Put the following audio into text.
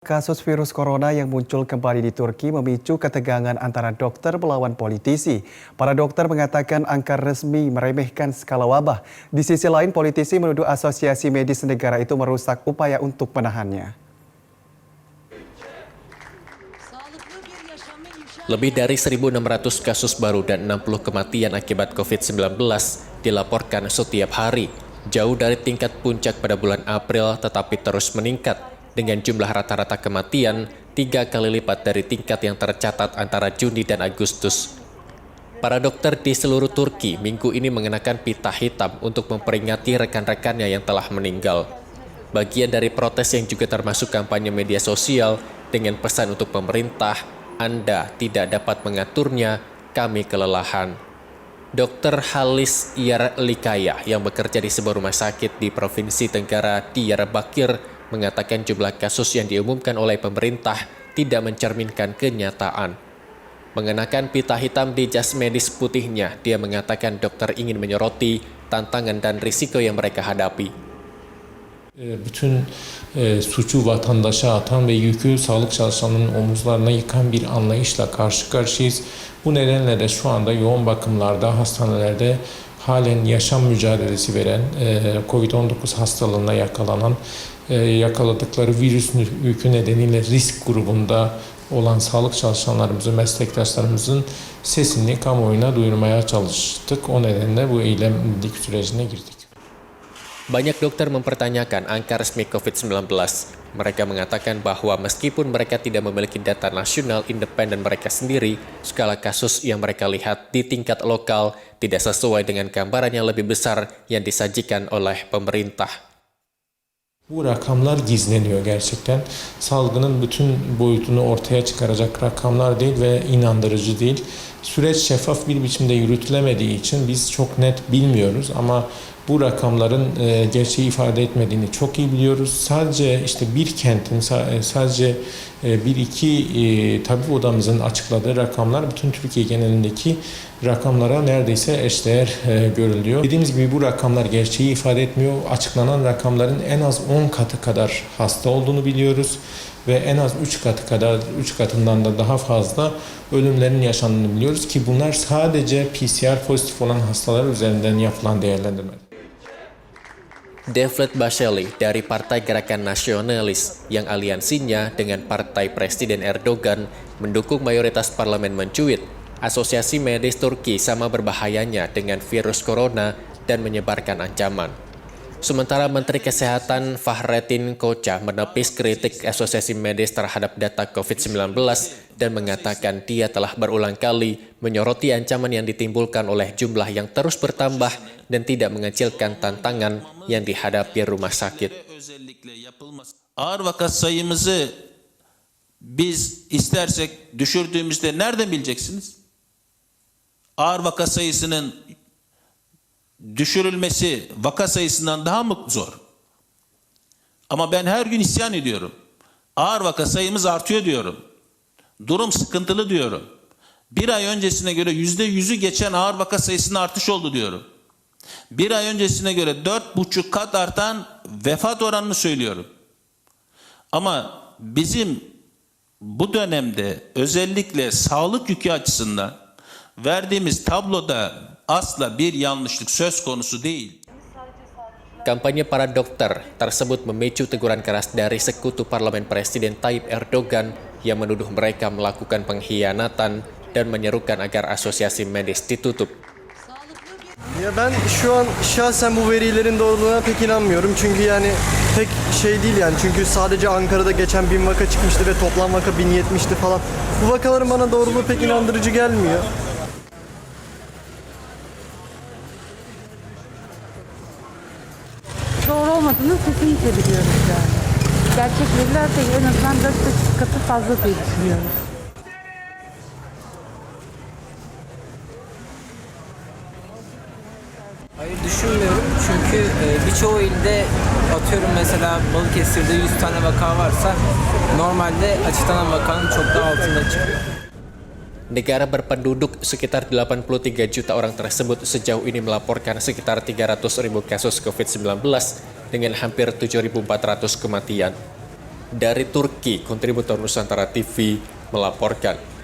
Kasus virus corona yang muncul kembali di Turki memicu ketegangan antara dokter melawan politisi. Para dokter mengatakan angka resmi meremehkan skala wabah. Di sisi lain, politisi menuduh asosiasi medis negara itu merusak upaya untuk menahannya. Lebih dari 1.600 kasus baru dan 60 kematian akibat COVID-19 dilaporkan setiap hari. Jauh dari tingkat puncak pada bulan April tetapi terus meningkat dengan jumlah rata-rata kematian 3 kali lipat dari tingkat yang tercatat antara Juni dan Agustus. Para dokter di seluruh Turki minggu ini mengenakan pita hitam untuk memperingati rekan-rekannya yang telah meninggal. Bagian dari protes yang juga termasuk kampanye media sosial dengan pesan untuk pemerintah, Anda tidak dapat mengaturnya, kami kelelahan. Dr. Halis Yarlikaya yang bekerja di sebuah rumah sakit di Provinsi Tenggara Diyarbakir mengatakan jumlah kasus yang diumumkan oleh pemerintah tidak mencerminkan kenyataan. Mengenakan pita hitam di jas medis putihnya, dia mengatakan dokter ingin menyoroti tantangan dan risiko yang mereka hadapi. Bütün suçu vatandaşa atan ve yükü sağlık çalışanlarının omuzlarına yıkan bir anlayışla karşı karşıyayız. Bu nedenle de şu anda yoğun bakımlarda, hastanelerde halen yaşam mücadelesi veren, COVID-19 hastalığına yakaladıkları virüs yükü nedeniyle risk grubunda olan sağlık çalışanlarımızın, meslektaşlarımızın sesini kamuoyuna duyurmaya çalıştık. O nedenle bu eylemlilik sürecine girdik. Banyak dokter mempertanyakan angka resmi COVID-19. Mereka mengatakan bahwa meskipun mereka tidak memiliki data nasional independen mereka sendiri, skala kasus yang mereka lihat di tingkat lokal tidak sesuai dengan gambaran yang lebih besar yang disajikan oleh pemerintah. Bu rakamlar gizleniyor gerçekten. Salgının bütün boyutunu ortaya çıkaracak rakamlar değil ve inandırıcı değil. Süreç şeffaf bir biçimde yürütülemediği için biz çok net bilmiyoruz ama bu rakamların gerçeği ifade etmediğini çok iyi biliyoruz. Sadece işte bir kentin, sadece bir iki tabip odamızın açıkladığı rakamlar bütün Türkiye genelindeki rakamlara neredeyse eşdeğer görülüyor. Dediğimiz gibi bu rakamlar gerçeği ifade etmiyor. Açıklanan rakamların en az 10 katı kadar hasta olduğunu biliyoruz ve en az 3 katından da daha fazla ölümlerin yaşandığını biliyoruz ki bunlar sadece PCR pozitif olan hastalar üzerinden yapılan değerlendirme. Devlet Bahçeli dari Partai Gerakan Nasionalis yang aliansinya dengan Partai Presiden Erdogan mendukung mayoritas parlemen mencuit, Asosiasi Medis Turki sama berbahayanya dengan virus corona dan menyebarkan ancaman. Sementara Menteri Kesehatan Fahrettin Koca menepis kritik Asosiasi Medis terhadap data COVID-19 dan mengatakan dia telah berulang kali menyoroti ancaman yang ditimbulkan oleh jumlah yang terus bertambah dan tidak mengecilkan tantangan yang dihadapi rumah sakit. Ağır vaka sayımızı biz istersek düşürdüğümüzde nereden bileceksiniz? Ağır vaka sayısının düşürülmesi vaka sayısından daha mı zor? Ama ben her gün isyan ediyorum. Ağır vaka sayımız artıyor diyorum. Durum sıkıntılı diyorum. Bir ay öncesine göre %100'ü geçen ağır vaka sayısında artış oldu diyorum. Bir ay öncesine göre 4,5 kat artan vefat oranını söylüyorum. Ama bizim bu dönemde özellikle sağlık yükü açısından verdiğimiz tabloda asla bir yanlışlık söz konusu değil. Kampanye para dokter tersebut memicu teguran keras dari sekutu parlemen Presiden Tayyip Erdogan yang menuduh mereka melakukan pengkhianatan dan menyerukan agar asosiasi medis ditutup. Ya ben şu an şahsen bu verilerin doğruluğuna pek inanmıyorum. Çünkü yani pek şey değil yani. Çünkü sadece Ankara'da geçen 1000 vaka çıkmıştı ve toplam vaka 1070'ti falan. Bu vakaların bana doğruluğu pek inandırıcı gelmiyor. Doğru olmadığını kesinlikle biliyoruz yani. Gerçek veriler de en azından 4 katı fazla diye düşünüyoruz. Hayır düşünmüyorum çünkü birçoğu ilde atıyorum mesela Balıkesir'de 100 tane vaka varsa normalde açıklanan vakanın çok daha altında çıkıyor. Negara berpenduduk sekitar 83 juta orang tersebut sejauh ini melaporkan sekitar 300.000 kasus COVID-19 dengan hampir 7.400 kematian. Dari Turki, kontributor Nusantara TV melaporkan.